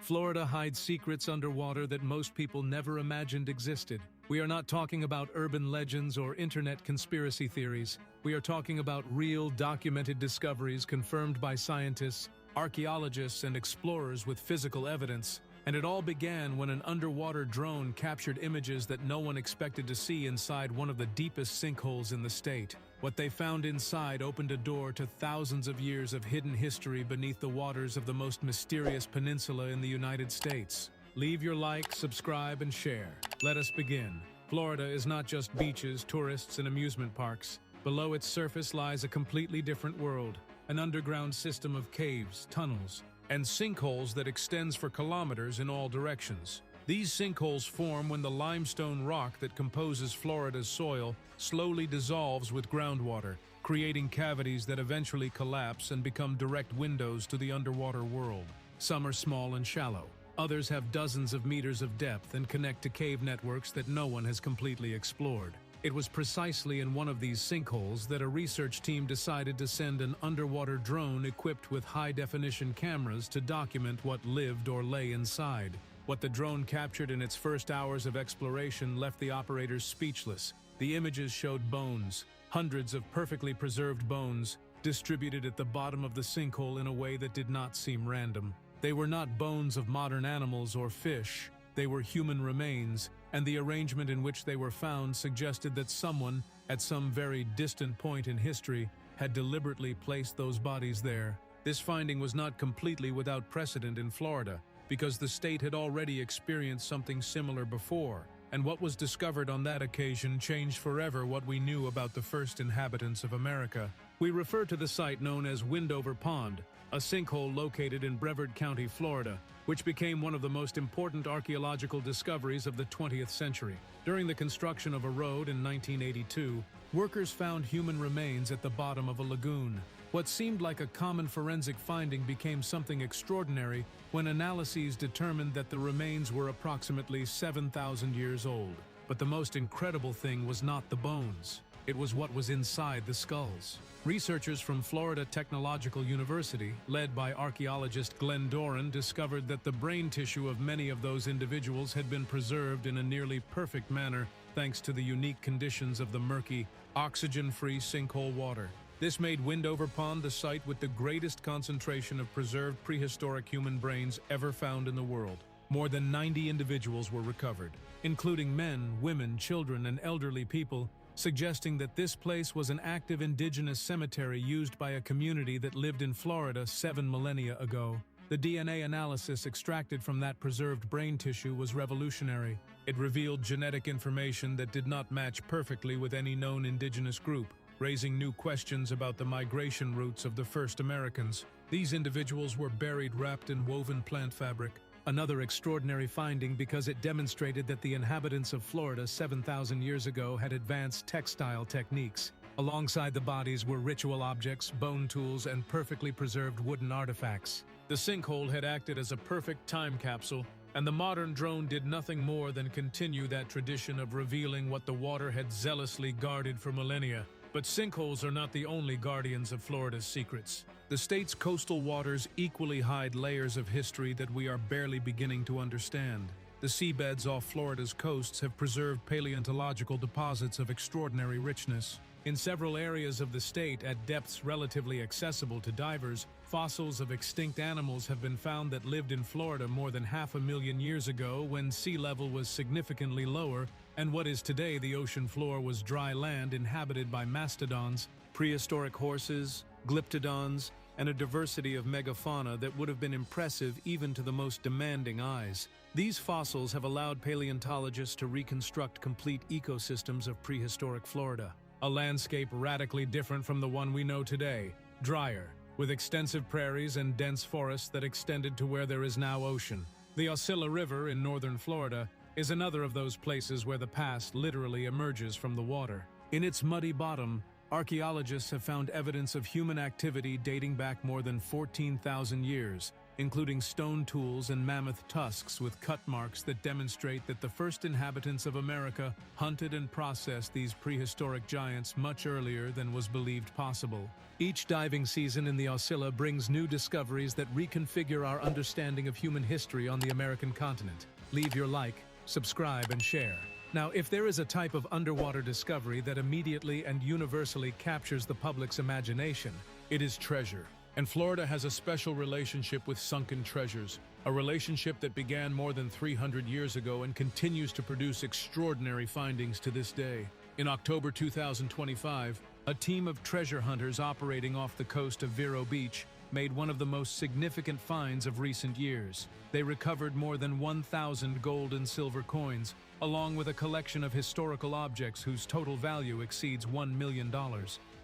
Florida hides secrets underwater that most people never imagined existed. We are not talking about urban legends or internet conspiracy theories. We are talking about real, documented discoveries confirmed by scientists, archaeologists, and explorers with physical evidence. And it all began when an underwater drone captured images that no one expected to see inside one of the deepest sinkholes in the state. What they found inside opened a door to thousands of years of hidden history beneath the waters of the most mysterious peninsula in the United States. Leave your like, subscribe, and share. Let us begin. Florida is not just beaches, tourists, and amusement parks. Below its surface lies a completely different world, an underground system of caves, tunnels, and sinkholes that extends for kilometers in all directions. These sinkholes form when the limestone rock that composes Florida's soil slowly dissolves with groundwater, creating cavities that eventually collapse and become direct windows to the underwater world. Some are small and shallow. Others have dozens of meters of depth and connect to cave networks that no one has completely explored. It was precisely in one of these sinkholes that a research team decided to send an underwater drone equipped with high-definition cameras to document what lived or lay inside. What the drone captured in its first hours of exploration left the operators speechless. The images showed bones, hundreds of perfectly preserved bones, distributed at the bottom of the sinkhole in a way that did not seem random. They were not bones of modern animals or fish. They were human remains, and the arrangement in which they were found suggested that someone, at some very distant point in history, had deliberately placed those bodies there. This finding was not completely without precedent in Florida, because the state had already experienced something similar before, and what was discovered on that occasion changed forever what we knew about the first inhabitants of America. We refer to the site known as Windover Pond, a sinkhole located in Brevard County, Florida, which became one of the most important archaeological discoveries of the 20th century. During the construction of a road in 1982, workers found human remains at the bottom of a lagoon. What seemed like a common forensic finding became something extraordinary when analyses determined that the remains were approximately 7,000 years old. But the most incredible thing was not the bones. It was what was inside the skulls. Researchers from Florida Technological University, led by archaeologist Glenn Doran, discovered that the brain tissue of many of those individuals had been preserved in a nearly perfect manner thanks to the unique conditions of the murky, oxygen-free sinkhole water. This made Windover Pond the site with the greatest concentration of preserved prehistoric human brains ever found in the world. More than 90 individuals were recovered, including men, women, children, and elderly people, suggesting that this place was an active indigenous cemetery used by a community that lived in Florida 7 millennia ago. The DNA analysis extracted from that preserved brain tissue was revolutionary. It revealed genetic information that did not match perfectly with any known indigenous group, raising new questions about the migration routes of the first Americans. These individuals were buried wrapped in woven plant fabric. Another extraordinary finding because it demonstrated that the inhabitants of Florida 7,000 years ago had advanced textile techniques. Alongside the bodies were ritual objects, bone tools, and perfectly preserved wooden artifacts. The sinkhole had acted as a perfect time capsule, and the modern drone did nothing more than continue that tradition of revealing what the water had zealously guarded for millennia. But sinkholes are not the only guardians of Florida's secrets. The state's coastal waters equally hide layers of history that we are barely beginning to understand. The seabeds off Florida's coasts have preserved paleontological deposits of extraordinary richness. In several areas of the state, at depths relatively accessible to divers, fossils of extinct animals have been found that lived in Florida more than 500,000 years ago when sea level was significantly lower, and what is today the ocean floor was dry land inhabited by mastodons, prehistoric horses, glyptodons, and a diversity of megafauna that would have been impressive even to the most demanding eyes. These fossils have allowed paleontologists to reconstruct complete ecosystems of prehistoric Florida. A landscape radically different from the one we know today, drier, with extensive prairies and dense forests that extended to where there is now ocean. The Osceola River in northern Florida is another of those places where the past literally emerges from the water. In its muddy bottom, archaeologists have found evidence of human activity dating back more than 14,000 years, including stone tools and mammoth tusks with cut marks that demonstrate that the first inhabitants of America hunted and processed these prehistoric giants much earlier than was believed possible. Each diving season in the Ocilla brings new discoveries that reconfigure our understanding of human history on the American continent. Leave your like, subscribe, and share. Now, if there is a type of underwater discovery that immediately and universally captures the public's imagination, it is treasure. And Florida has a special relationship with sunken treasures, a relationship that began more than 300 years ago and continues to produce extraordinary findings to this day. In October 2025, a team of treasure hunters operating off the coast of Vero Beach made one of the most significant finds of recent years. They recovered more than 1,000 gold and silver coins, along with a collection of historical objects whose total value exceeds $1 million.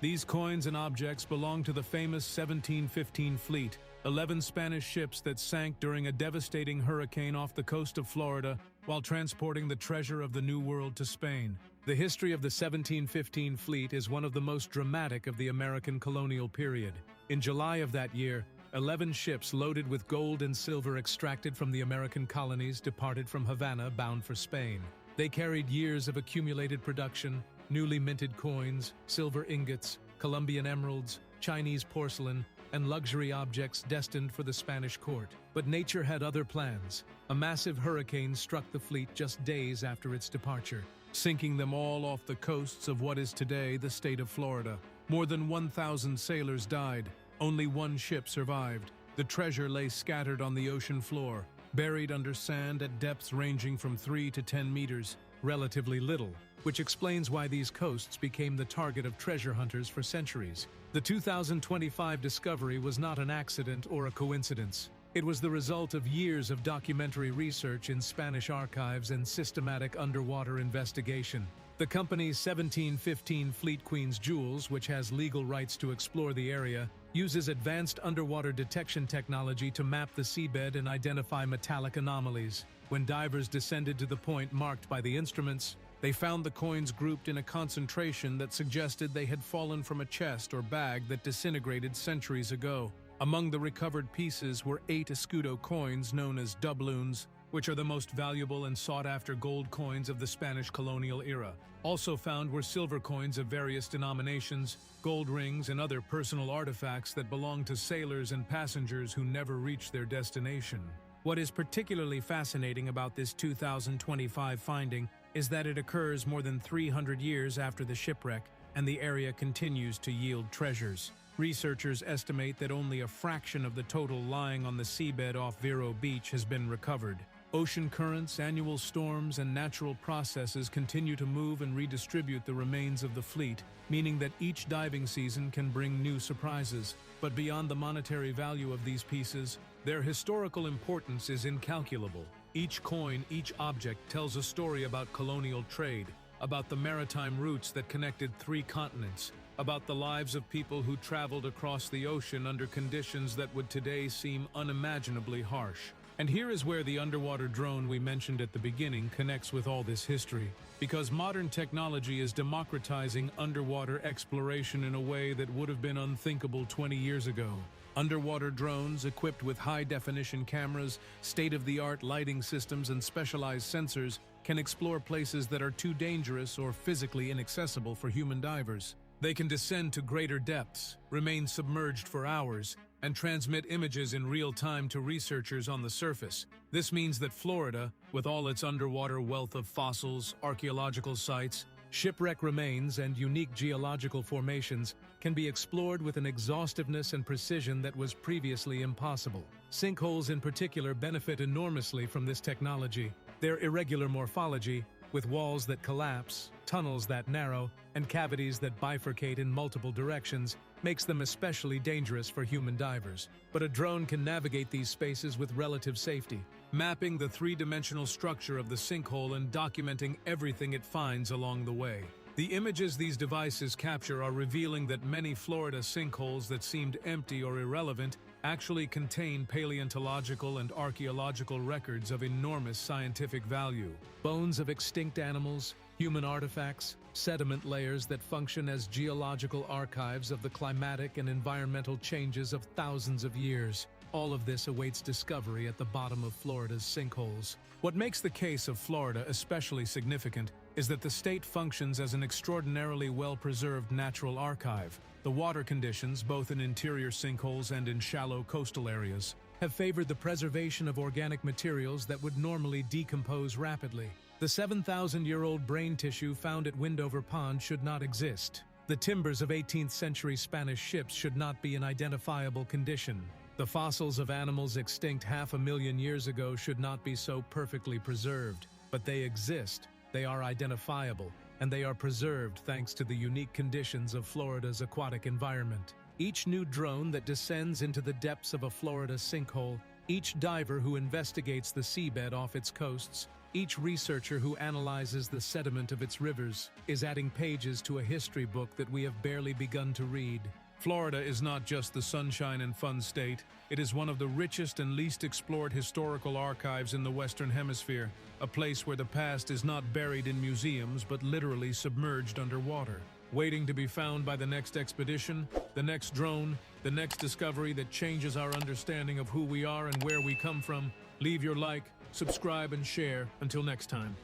These coins and objects belong to the famous 1715 fleet, 11 Spanish ships that sank during a devastating hurricane off the coast of Florida while transporting the treasure of the New World to Spain. The history of the 1715 fleet is one of the most dramatic of the American colonial period. In July of that year, 11 ships loaded with gold and silver extracted from the American colonies departed from Havana bound for Spain. They carried years of accumulated production, newly minted coins, silver ingots, Colombian emeralds, Chinese porcelain, and luxury objects destined for the Spanish court. But nature had other plans. A massive hurricane struck the fleet just days after its departure, sinking them all off the coasts of what is today the state of Florida. More than 1,000 sailors died. Only one ship survived. The treasure lay scattered on the ocean floor, buried under sand at depths ranging from 3 to 10 meters, relatively little, which explains why these coasts became the target of treasure hunters for centuries. The 2025 discovery was not an accident or a coincidence. It was the result of years of documentary research in Spanish archives and systematic underwater investigation. The company's 1715 Fleet Queen's Jewels, which has legal rights to explore the area, uses advanced underwater detection technology to map the seabed and identify metallic anomalies. When divers descended to the point marked by the instruments, they found the coins grouped in a concentration that suggested they had fallen from a chest or bag that disintegrated centuries ago. Among the recovered pieces were 8 escudo coins known as doubloons, which are the most valuable and sought-after gold coins of the Spanish colonial era. Also found were silver coins of various denominations, gold rings, and other personal artifacts that belonged to sailors and passengers who never reached their destination. What is particularly fascinating about this 2025 finding is that it occurs more than 300 years after the shipwreck, and the area continues to yield treasures. Researchers estimate that only a fraction of the total lying on the seabed off Vero Beach has been recovered. Ocean currents, annual storms, and natural processes continue to move and redistribute the remains of the fleet, meaning that each diving season can bring new surprises. But beyond the monetary value of these pieces, their historical importance is incalculable. Each coin, each object tells a story about colonial trade, about the maritime routes that connected 3 continents, about the lives of people who traveled across the ocean under conditions that would today seem unimaginably harsh. And here is where the underwater drone we mentioned at the beginning connects with all this history, because modern technology is democratizing underwater exploration in a way that would have been unthinkable 20 years ago. Underwater drones equipped with high-definition cameras, state-of-the-art lighting systems, and specialized sensors can explore places that are too dangerous or physically inaccessible for human divers. They can descend to greater depths, remain submerged for hours, and transmit images in real time to researchers on the surface. This means that Florida, with all its underwater wealth of fossils, archaeological sites, shipwreck remains, and unique geological formations, can be explored with an exhaustiveness and precision that was previously impossible. Sinkholes in particular benefit enormously from this technology. Their irregular morphology, with walls that collapse, tunnels that narrow, and cavities that bifurcate in multiple directions, makes them especially dangerous for human divers. But a drone can navigate these spaces with relative safety, mapping the 3-dimensional structure of the sinkhole and documenting everything it finds along the way. The images these devices capture are revealing that many Florida sinkholes that seemed empty or irrelevant actually contain paleontological and archaeological records of enormous scientific value. Bones of extinct animals, human artifacts, sediment layers that function as geological archives of the climatic and environmental changes of thousands of years. All of this awaits discovery at the bottom of Florida's sinkholes. What makes the case of Florida especially significant is that the state functions as an extraordinarily well-preserved natural archive. The water conditions, both in interior sinkholes and in shallow coastal areas, have favored the preservation of organic materials that would normally decompose rapidly. The 7,000-year-old brain tissue found at Windover Pond should not exist. The timbers of 18th-century Spanish ships should not be in identifiable condition. The fossils of animals extinct 500,000 years ago should not be so perfectly preserved. But they exist, they are identifiable, and they are preserved thanks to the unique conditions of Florida's aquatic environment. Each new drone that descends into the depths of a Florida sinkhole, each diver who investigates the seabed off its coasts, each researcher who analyzes the sediment of its rivers, is adding pages to a history book that we have barely begun to read. Florida is not just the sunshine and fun state, it is one of the richest and least explored historical archives in the Western Hemisphere, a place where the past is not buried in museums but literally submerged underwater. Waiting to be found by the next expedition, the next drone, the next discovery that changes our understanding of who we are and where we come from. Leave your like, subscribe, and share. Until next time.